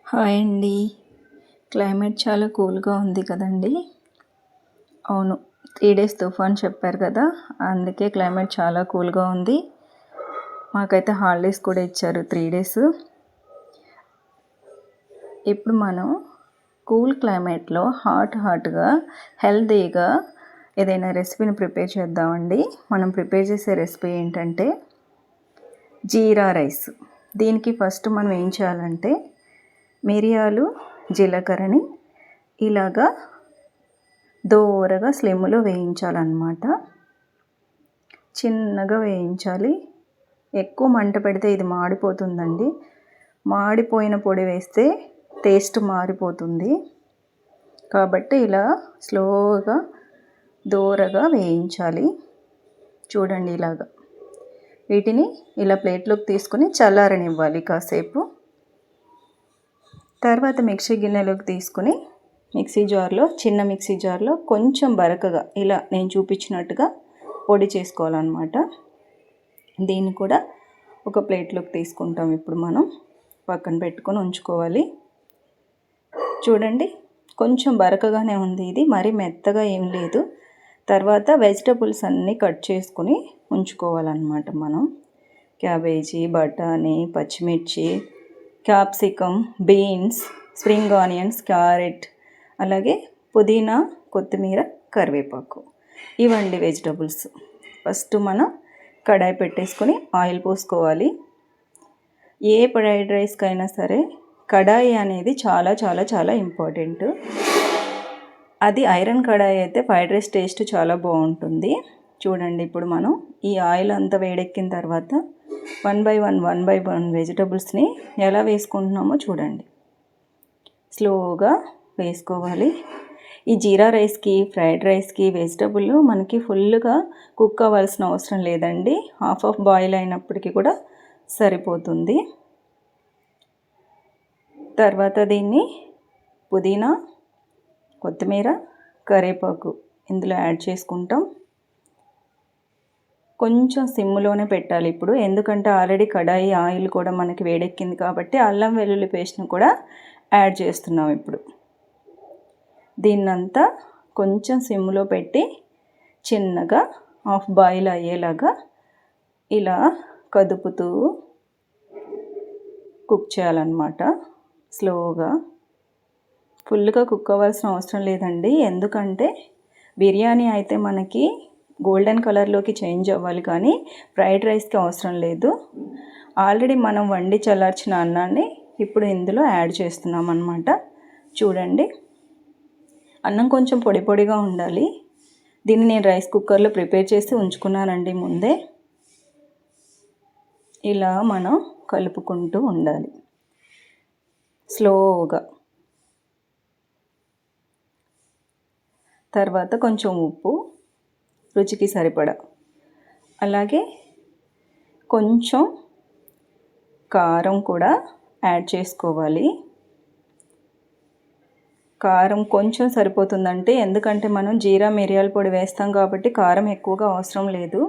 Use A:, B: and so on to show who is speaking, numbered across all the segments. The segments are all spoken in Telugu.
A: హాయ్ అండి. క్లైమేట్ చాలా కూల్గా ఉంది కదండి. అవును, 3 డేస్ తుఫాన్ చెప్పారు కదా, అందుకే క్లైమేట్ చాలా కూల్గా ఉంది. మాకైతే హాలిడేస్ కూడా ఇచ్చారు 3 డేస్. ఇప్పుడు మనం కూల్ క్లైమేట్లో హాట్గా హెల్తీగా ఏదైనా రెసిపీని ప్రిపేర్ చేద్దామండి. మనం ప్రిపేర్ చేసే రెసిపీ ఏంటంటే జీరా రైస్. దీనికి ఫస్ట్ మనం ఏం చేయాలంటే మిరియాలు, జీలకర్రని ఇలాగా దోరగా స్లిమ్లో వేయించాలన్నమాట. చిన్నగా వేయించాలి. ఎక్కువ మంట పెడితే ఇది మాడిపోతుందండి. మాడిపోయిన పొడి వేస్తే టేస్ట్ మారిపోతుంది. కాబట్టి ఇలా స్లోగా దోరగా వేయించాలి. చూడండి ఇలాగా. వీటిని ఇలా ప్లేట్లోకి తీసుకొని చల్లారనివ్వాలి కాసేపు. తర్వాత మిక్సీ గిన్నెలోకి తీసుకుని చిన్న మిక్సీ జార్లో కొంచెం బరకగా ఇలా నేను చూపించినట్టుగా పొడి చేసుకోవాలన్నమాట. దీన్ని కూడా ఒక ప్లేట్లోకి తీసుకుంటాం. ఇప్పుడు మనం పక్కన పెట్టుకొని ఉంచుకోవాలి. చూడండి, కొంచెం బరకగానే ఉంది ఇది, మరీ మెత్తగా ఏం లేదు. తర్వాత వెజిటబుల్స్ అన్నీ కట్ చేసుకుని ఉంచుకోవాలన్నమాట. మనం క్యాబేజీ, బఠానీ, పచ్చిమిర్చి, capsicum, beans, spring onions, carrot, అలాగే పుదీనా, కొత్తిమీర, కరివేపాకు, ఇవండి వెజిటబుల్స్. ఫస్ట్ మనం కడాయి పెట్టేసుకొని ఆయిల్ పోసుకోవాలి. ఏ ఫ్రైడ్ రైస్కైనా సరే కడాయి అనేది చాలా చాలా చాలా ఇంపార్టెంట్. అది ఐరన్ కడాయి అయితే ఫ్రైడ్ రైస్ టేస్ట్ చాలా బాగుంటుంది. చూడండి, ఇప్పుడు మనం ఈ ఆయిల్ అంతా వేడెక్కిన తర్వాత వన్ బై వన్ వెజిటబుల్స్ని ఎలా వేసుకుంటున్నామో చూడండి. స్లోగా వేసుకోవాలి. ఈ జీరా రైస్కి, ఫ్రైడ్ రైస్కి వెజిటబుల్ మనకి ఫుల్గా కుక్ అవ్వాల్సిన అవసరం లేదండి. హాఫ్ బాయిల్ అయినప్పటికీ కూడా సరిపోతుంది. తర్వాత దీన్ని పుదీనా, కొత్తిమీర, కరివేపాకు ఇందులో యాడ్ చేసుకుంటాం. కొంచెం సిమ్లోనే పెట్టాలి ఇప్పుడు, ఎందుకంటే ఆల్రెడీ కడాయి ఆయిల్ కూడా మనకి వేడెక్కింది కాబట్టి అల్లం వెల్లుల్లి పేస్ట్ని కూడా యాడ్ చేస్తున్నాం. ఇప్పుడు దీన్నంతా కొంచెం సిమ్లో పెట్టి చిన్నగా హాఫ్ బాయిల్ అయ్యేలాగా ఇలా కదుపుతూ కుక్ చేయాలన్నమాట. స్లోగా. ఫుల్గా కుక్ అవ్వాల్సిన అవసరం లేదండి, ఎందుకంటే బిర్యానీ అయితే మనకి గోల్డెన్ కలర్లోకి చేంజ్ అవ్వాలి, కానీ ఫ్రైడ్ రైస్కి అవసరం లేదు. ఆల్రెడీ మనం వండి చల్లార్చిన అన్నాన్ని ఇప్పుడు ఇందులో యాడ్ చేస్తున్నాం అన్నమాట. చూడండి, అన్నం కొంచెం పొడి పొడిగా ఉండాలి. దీన్ని నేను రైస్ కుక్కర్లో ప్రిపేర్ చేసి ఉంచుకున్నానండి ముందే. ఇలా మనం కలుపుకుంటూ ఉండాలి స్లోగా. తర్వాత కొంచెం ఉప్పు రుచికి సరిపడా, అలాగే కొంచెం కారం కూడా యాడ్ చేసుకోవాలి. కారం కొంచెం సరిపోతుందంటే, ఎందుకంటే మనం జీరా మిరియాల పొడి వేస్తాం కాబట్టి కారం ఎక్కువగా అవసరం లేదు.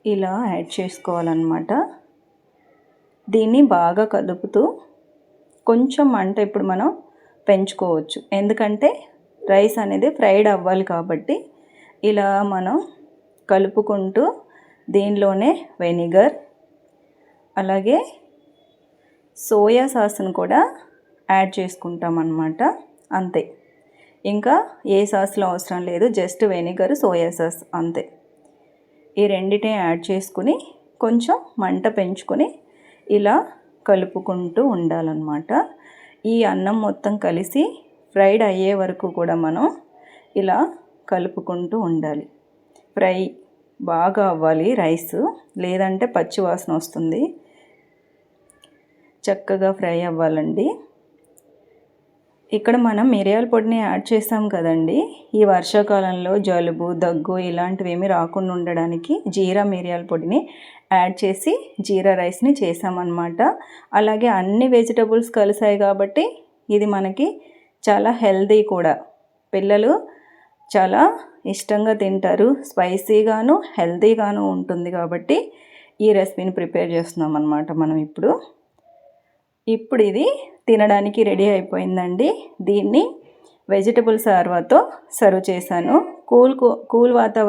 A: ఇలా యాడ్ చేసుకోవాలన్నమాట. దీన్ని బాగా కలుపుతూ కొంచెం మంట ఇప్పుడు మనం పెంచుకోవచ్చు, ఎందుకంటే రైస్ అనేది ఫ్రైడ్ అవ్వాలి కాబట్టి. ఇలా మనం కలుపుకుంటూ దీనిలోనే వెనిగర్, అలాగే సోయా సాస్ను కూడా యాడ్ చేసుకుంటాం అన్నమాట. అంతే, ఇంకా ఏ సాస్లో అవసరం లేదు, జస్ట్ వెనిగర్, సోయా సాస్ అంతే. ఈ రెండిటిని యాడ్ చేసుకుని కొంచెం మంట పెంచుకొని ఇలా కలుపుకుంటూ ఉండాలన్నమాట. ఈ అన్నం మొత్తం కలిసి ఫ్రైడ్ అయ్యే వరకు కూడా మనం ఇలా కలుపుకుంటూ ఉండాలి. ఫ్రై బాగా అవ్వాలి రైస్, లేదంటే పచ్చి వాసన వస్తుంది. చక్కగా ఫ్రై అవ్వాలండి. ఇక్కడ మనం మిరియాల పొడిని యాడ్ చేసాం కదండి. ఈ వర్షాకాలంలో జలుబు, దగ్గు ఇలాంటివి ఏమీ రాకుండా ఉండడానికి జీరా మిరియాల పొడిని యాడ్ చేసి జీరా రైస్ని చేసామన్నమాట. అలాగే అన్ని వెజిటబుల్స్ కలిసాయి కాబట్టి ఇది మనకి చాలా హెల్దీ కూడా. పిల్లలు చాలా ఇష్టంగా తింటారు. స్పైసీగాను హెల్తీగాను ఉంటుంది కాబట్టి ఈ రెసిపీని ప్రిపేర్ చేస్తున్నాం అన్నమాట మనం ఇప్పుడు. ఇప్పుడు ఇది తినడానికి రెడీ అయిపోయిందండి. దీన్ని వెజిటబుల్ సార్వాతో సర్వ్ చేశాను. కూల్ వాతావరణం